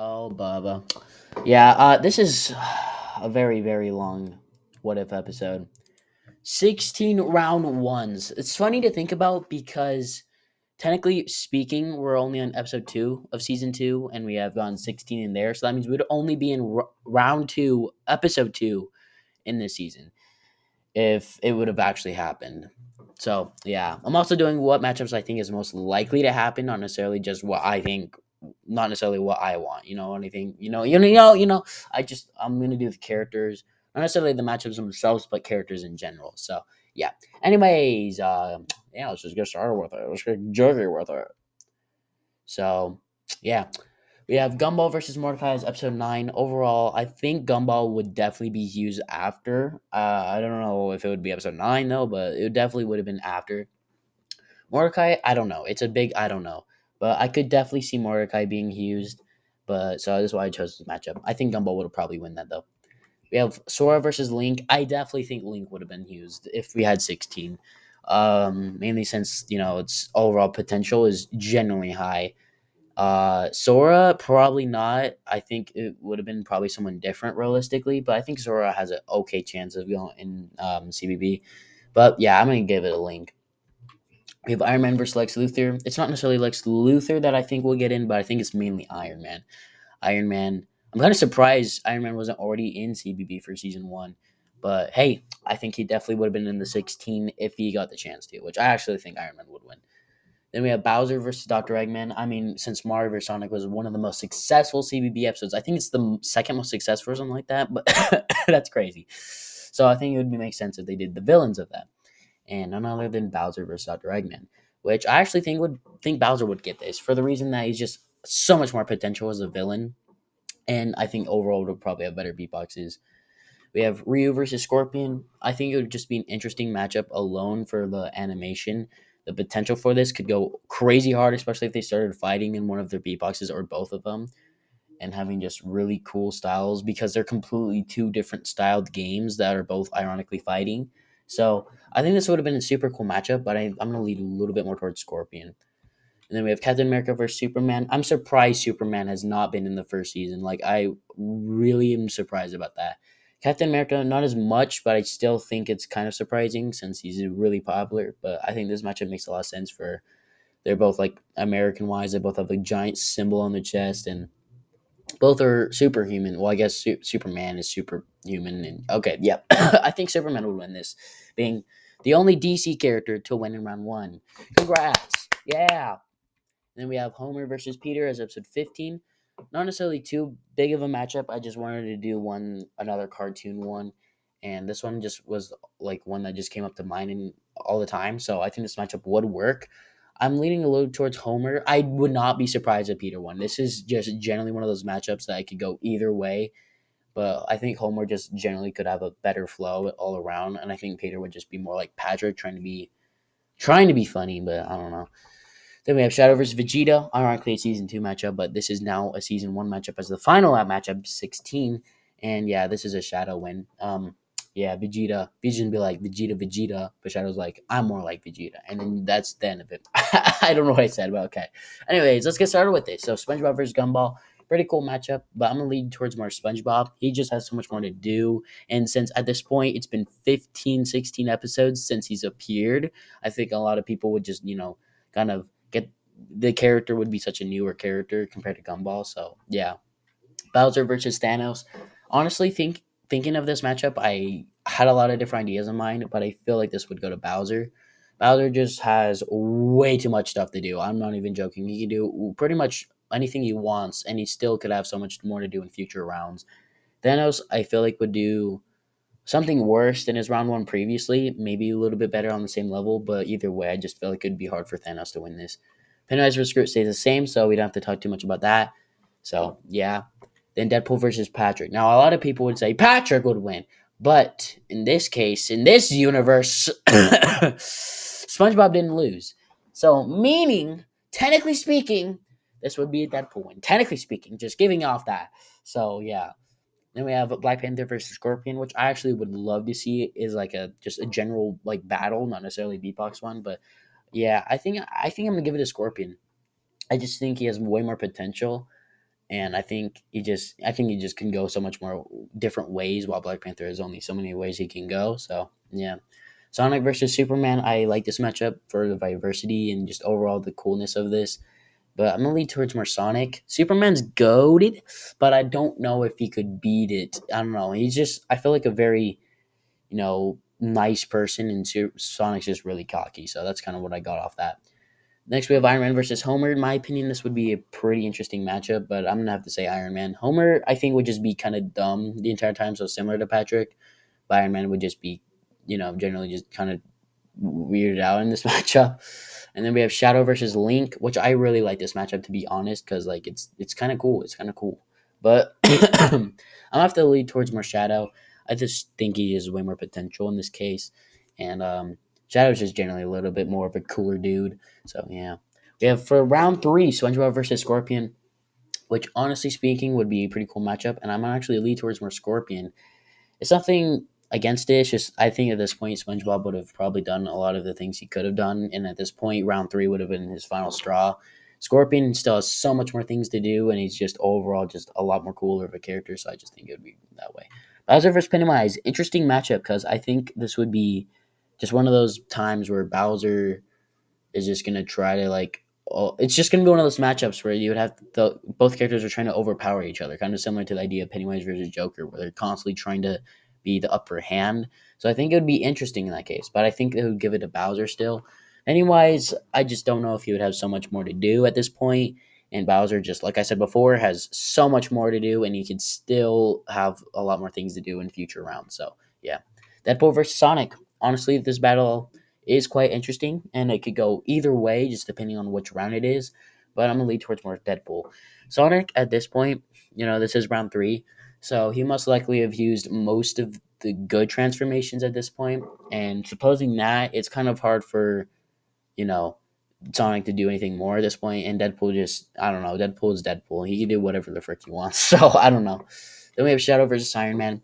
Oh, Bubba. Yeah, this is a very, very long what if episode. 16 round ones. It's funny to think about because technically speaking, we're only on episode 2 of season 2, and we have gone 16 in there. So that means we'd only be in round 2, episode 2 in this season if it would have actually happened. So, yeah. I'm also doing what matchups I think is most likely to happen, not necessarily just what I think, not necessarily what I want. Anything, I'm going to do the characters, not necessarily the matchups themselves, but characters in general. So, yeah. Anyways, yeah, let's just get started with it. Let's get jiggy with it. So, yeah. We have Gumball versus Mordecai as episode 9. Overall, I think Gumball would definitely be used after. I don't know if it would be episode 9, though, but it definitely would have been after. Mordecai, I don't know. It's a big I don't know. But I could definitely see Mordecai being used. But so that's why I chose this matchup. I think Gumball would probably win that, though. We have Sora versus Link. I definitely think Link would have been used if we had 16. Mainly since, its overall potential is genuinely high. Sora, probably not. I think it would have been probably someone different realistically, but I think Sora has an okay chance of going in CBB. But yeah, I'm gonna give it a Link. We have Iron Man versus Lex Luthor. It's not necessarily Lex Luthor that I think will get in, but I think it's mainly Iron Man. Iron Man. I'm kind of surprised Iron Man wasn't already in CBB for season 1. But hey, I think he definitely would have been in the 16 if he got the chance to, which I actually think Iron Man would win. Then we have Bowser versus Dr. Eggman. I mean, since Mario vs. Sonic was one of the most successful CBB episodes, I think it's the second most successful or something like that, but that's crazy. So I think it would make sense if they did the villains of that. And none other than Bowser versus Dr. Eggman, which I actually think Bowser would get this for the reason that he's just so much more potential as a villain. And I think overall would probably have better beatboxes. We have Ryu versus Scorpion. I think it would just be an interesting matchup alone for the animation. The potential for this could go crazy hard, especially if they started fighting in one of their beatboxes or both of them and having just really cool styles because they're completely two different styled games that are both ironically fighting. So I think this would have been a super cool matchup, but I'm going to lead a little bit more towards Scorpion. And then we have Captain America versus Superman. I'm surprised Superman has not been in the first season. Like, I really am surprised about that. Captain America, not as much, but I still think it's kind of surprising since he's really popular. But I think this matchup makes a lot of sense for they're both like American wise. They both have a giant symbol on the chest, and both are superhuman. Well, I guess Superman is superhuman. And okay, yep, I think Superman would win this, being the only DC character to win in round 1. Congrats, yeah. Then we have Homer versus Peter as episode 15. Not necessarily too big of a matchup. I just wanted to do another cartoon one. And this one just was like one that just came up to mind all the time. So I think this matchup would work. I'm leaning a little towards Homer. I would not be surprised if Peter won. This is just generally one of those matchups that I could go either way. But I think Homer just generally could have a better flow all around. And I think Peter would just be more like Patrick trying to be funny, but I don't know. Then we have Shadow versus Vegeta. Ironically, a season 2 matchup, but this is now a season 1 matchup as the final matchup, 16. And yeah, this is a Shadow win. Yeah, Vegeta be like Vegeta, but Shadow's like, I'm more like Vegeta. And then that's the end of it. I don't know what I said, but okay. Anyways, let's get started with this. So SpongeBob versus Gumball. Pretty cool matchup, but I'm gonna lead towards more SpongeBob. He just has so much more to do. And since at this point it's been 15, 16 episodes since he's appeared, I think a lot of people would just, kind of get the character would be such a newer character compared to Gumball. So yeah, Bowser versus Thanos. Honestly, thinking of this matchup, I had a lot of different ideas in mind, but I feel like this would go to Bowser. Bowser just has way too much stuff to do. I'm not even joking. He can do pretty much anything he wants, and he still could have so much more to do in future rounds. Thanos, I feel like would do something worse than his round 1 previously, maybe a little bit better on the same level, but either way, I just feel like it'd be hard for Thanos to win this. Pennywise vs. Groot stays the same, so we don't have to talk too much about that. So, yeah. Then Deadpool versus Patrick. Now, a lot of people would say Patrick would win, but in this case, in this universe, SpongeBob didn't lose. So, meaning, technically speaking, this would be a Deadpool win. Technically speaking, just giving off that. So, yeah. Then we have Black Panther versus Scorpion, which I actually would love to see is like a just a general like battle, not necessarily a beatbox one, but yeah, I think I'm gonna give it a Scorpion. I just think he has way more potential, and I think he just can go so much more different ways. While Black Panther has only so many ways he can go. So yeah, Sonic versus Superman. I like this matchup for the diversity and just overall the coolness of this. But I'm gonna lead towards more Sonic. Superman's goaded, but I don't know if he could beat it. I don't know. He's just I feel like a very nice person, and Sonic's just really cocky. So that's kind of what I got off that. Next, we have Iron Man versus Homer. In my opinion, this would be a pretty interesting matchup, but I'm gonna have to say Iron Man. Homer, I think, would just be kind of dumb the entire time, so similar to Patrick. But Iron Man would just be, generally just kind of weirded out in this matchup. And then we have Shadow versus Link, which I really like this matchup to be honest, because like it's kind of cool. It's kind of cool, but I'm gonna have to lead towards more Shadow. I just think he has way more potential in this case, and Shadow's just generally a little bit more of a cooler dude. So yeah, we have for round three SpongeBob versus Scorpion, which honestly speaking would be a pretty cool matchup, and I'm gonna actually lead towards more Scorpion. It's nothing against it. It's just I think at this point SpongeBob would have probably done a lot of the things he could have done, and at this point round three would have been his final straw. Scorpion still has so much more things to do, and he's just overall just a lot more cooler of a character. So I just think it would be that way. Bowser versus Pennywise, interesting matchup because I think this would be just one of those times where Bowser is just gonna try to like. Oh, it's just gonna be one of those matchups where you would have both characters are trying to overpower each other, kind of similar to the idea of Pennywise versus Joker, where they're constantly trying to be the upper hand. So I think it would be interesting in that case, but I think they would give it to Bowser still. Anyways, I just don't know if he would have so much more to do at this point. And Bowser, just like I said before, has so much more to do, and he could still have a lot more things to do in future rounds. So yeah, Deadpool versus Sonic. Honestly, this battle is quite interesting, and it could go either way, just depending on which round it is. But I'm gonna lead towards more Deadpool. Sonic at this point, this is round three, so he must likely have used most of the good transformations at this point. And supposing that, it's kind of hard for you know Sonic to do anything more at this point. And Deadpool just I don't know. Deadpool is Deadpool. He can do whatever the frick he wants. So I don't know. Then we have Shadow versus Iron Man.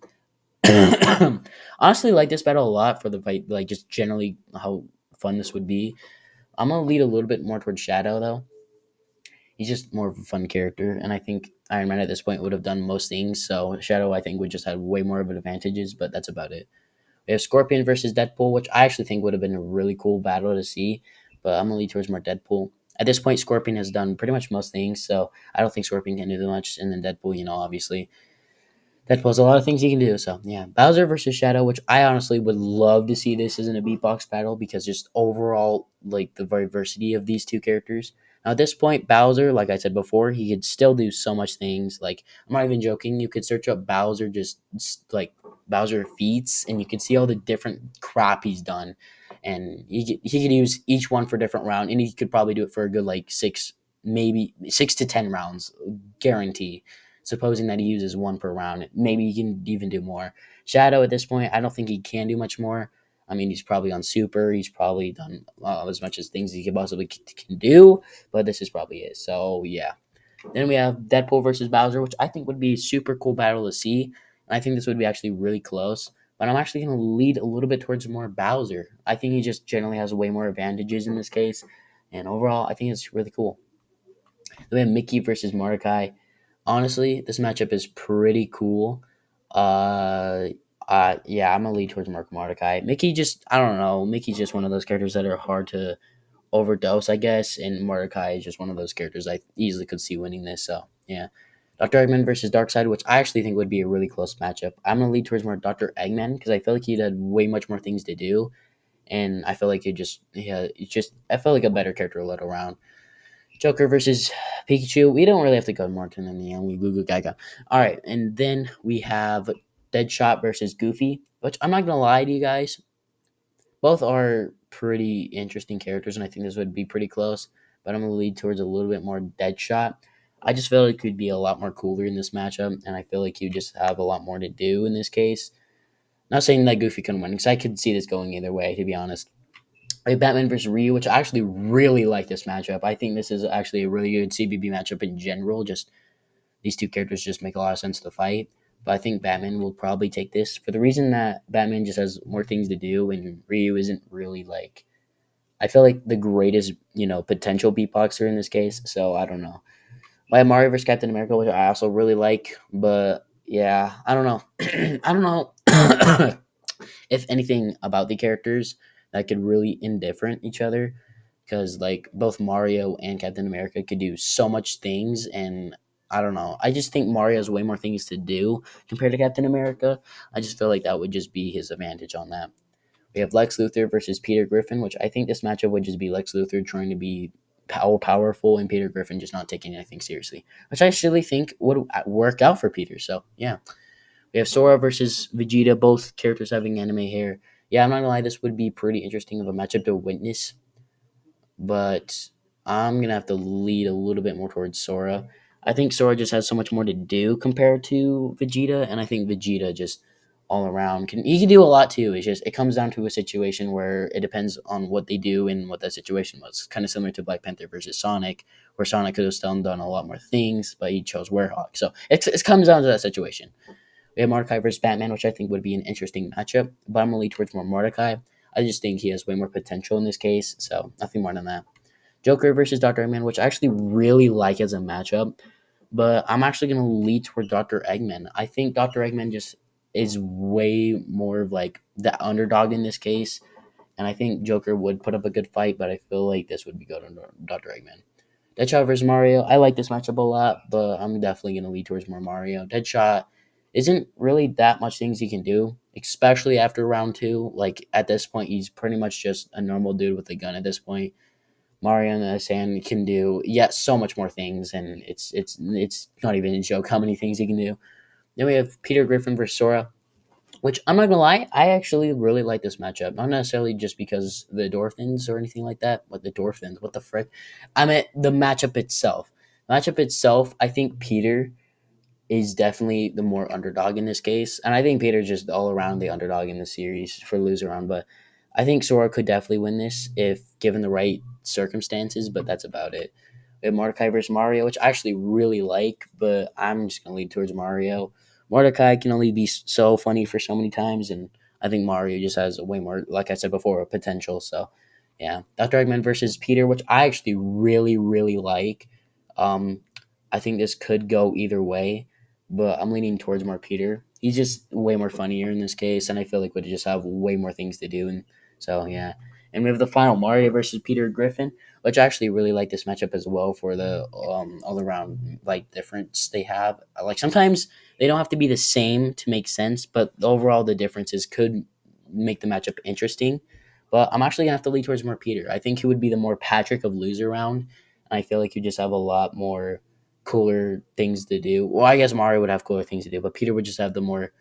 Honestly, like this battle a lot for the fight, like just generally how fun this would be. I'm gonna lead a little bit more towards Shadow though. He's just more of a fun character, and I think Iron Man at this point would have done most things. So Shadow, I think, would just have way more of an advantages, but that's about it. We have Scorpion versus Deadpool, which I actually think would have been a really cool battle to see, but I'm gonna lead towards more Deadpool. At this point, Scorpion has done pretty much most things, so I don't think Scorpion can do that much. And then Deadpool, obviously Deadpool has a lot of things he can do. So yeah, Bowser versus Shadow, which I honestly would love to see this as in a beatbox battle because just overall like the diversity of these two characters. Now at this point, Bowser, like I said before, he could still do so much things. Like I'm not even joking. You could search up Bowser, like Bowser feats, and you could see all the different crap he's done. And he could use each one for a different round, and he could probably do it for a good like maybe 6 to 10 rounds, guarantee, supposing that he uses one per round. Maybe he can even do more. Shadow at this point, I don't think he can do much more. I mean, he's probably on super. He's probably done as much as things he could possibly can do, but this is probably it. So yeah. Then we have Deadpool versus Bowser, which I think would be a super cool battle to see. And I think this would be actually really close. But I'm actually going to lead a little bit towards more Bowser. I think he just generally has way more advantages in this case. And overall, I think it's really cool. Then we have Mickey versus Mordecai. Honestly, this matchup is pretty cool. Uh, yeah, I'm gonna lead towards Mark Mordecai. Mickey just, I don't know. Mickey's just one of those characters that are hard to overdose, I guess, and Mordecai is just one of those characters I easily could see winning this. So yeah, Doctor Eggman versus Darkseid, which I actually think would be a really close matchup. I'm gonna lead towards more Doctor Eggman because I feel like he'd had way much more things to do, and I feel like it's just I feel like a better character to let around. Joker versus Pikachu. We don't really have to go more to them. We Goo Gaga. All right, and then we have Deadshot versus Goofy, which I'm not gonna lie to you guys, both are pretty interesting characters, and I think this would be pretty close. But I'm gonna lead towards a little bit more Deadshot. I just feel like he'd be a lot more cooler in this matchup, and I feel like you just have a lot more to do in this case. Not saying that Goofy couldn't win, because I could see this going either way, to be honest. Like Batman versus Ryu, which I actually really like this matchup. I think this is actually a really good CBB matchup in general. Just these two characters just make a lot of sense to fight. But I think Batman will probably take this for the reason that Batman just has more things to do, and Ryu isn't really like I feel like the greatest potential beatboxer in this case. So I don't know. I have Mario vs Captain America, which I also really like, but yeah, I don't know. I don't know if anything about the characters that could really indifferent each other, because like both Mario and Captain America could do so much things, and I don't know. I just think Mario has way more things to do compared to Captain America. I just feel like that would just be his advantage on that. We have Lex Luthor versus Peter Griffin, which I think this matchup would just be Lex Luthor trying to be powerful and Peter Griffin just not taking anything seriously, which I actually think would work out for Peter. So yeah, we have Sora versus Vegeta, both characters having anime hair. Yeah, I'm not gonna lie, this would be pretty interesting of a matchup to witness, but I'm gonna have to lead a little bit more towards Sora. I think Sora just has so much more to do compared to Vegeta, and I think Vegeta just all around can do a lot too. It's just it comes down to a situation where it depends on what they do and what that situation was. Kind of similar to Black Panther versus Sonic, where Sonic could have still done a lot more things, but he chose Werehog. So it comes down to that situation. We have Mordecai versus Batman, which I think would be an interesting matchup, but I'm gonna lead towards more Mordecai. I just think he has way more potential in this case, so nothing more than that. Joker versus Dr. Eggman, which I actually really like as a matchup, but I'm actually going to lead toward Dr. Eggman. I think Dr. Eggman just is way more of like the underdog in this case, and I think Joker would put up a good fight, but I feel like this would be good on Dr. Eggman. Deadshot versus Mario. I like this matchup a lot, but I'm definitely going to lead towards more Mario. Deadshot isn't really that much things he can do, especially after round two. Like at this point, he's pretty much just a normal dude with a gun at this point. Mario and the Sand can do yet so much more things, and it's not even a joke how many things he can do. Then we have Peter Griffin versus Sora, which I'm not gonna lie, I actually really like this matchup. Not necessarily just because the Dorphins or anything like that, but the Dorphins, what the frick? I mean the matchup itself. Matchup itself, I think Peter is definitely the more underdog in this case. And I think Peter's just all around the underdog in the series for loser round. But I think Sora could definitely win this if given the right circumstances, but that's about it. We have Mordecai versus Mario, which I actually really like, but I'm just going to lead towards Mario. Mordecai can only be so funny for so many times, and I think Mario just has way more, like I said before, potential. So, yeah. Dr. Eggman versus Peter, which I actually really, really like. Um, I think this could go either way, but I'm leaning towards more Peter. He's just way more funnier in this case, and I feel like we just have way more things to do. And so, yeah. And we have the final Mario versus Peter Griffin, which I actually really like this matchup as well for the all around like difference they have. Like sometimes they don't have to be the same to make sense, but overall the differences could make the matchup interesting. But I'm actually gonna have to lead towards more Peter. I think he would be the more Patrick of loser round, and I feel like you just have a lot more cooler things to do. Well, I guess Mario would have cooler things to do, but Peter would just have the more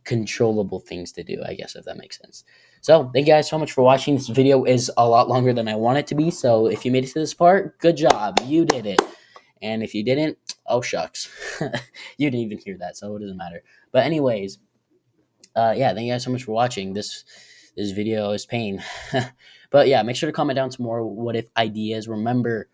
controllable things to do, I guess, if that makes sense. So, thank you guys so much for watching. This video is a lot longer than I want it to be. So, if you made it to this part, good job. You did it. And if you didn't, oh, shucks. You didn't even hear that, so it doesn't matter. But, anyways, yeah, thank you guys so much for watching. This video is pain. But, yeah, make sure to comment down some more what if ideas. Remember,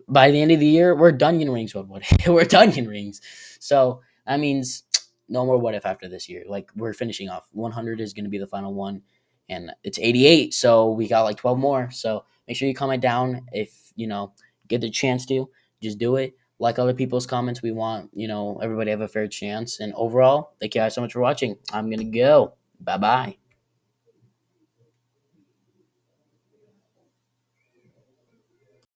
by the end of the year, we're Dungeon Rings. What we're Dungeon Rings. So that means no more what if after this year. Like we're finishing off. 100 is going to be the final one, and it's 88. So we got like 12 more. So make sure you comment down if get the chance to. Just do it. Like other people's comments, we want everybody have a fair chance. And overall, thank you guys so much for watching. I'm gonna go. Bye bye.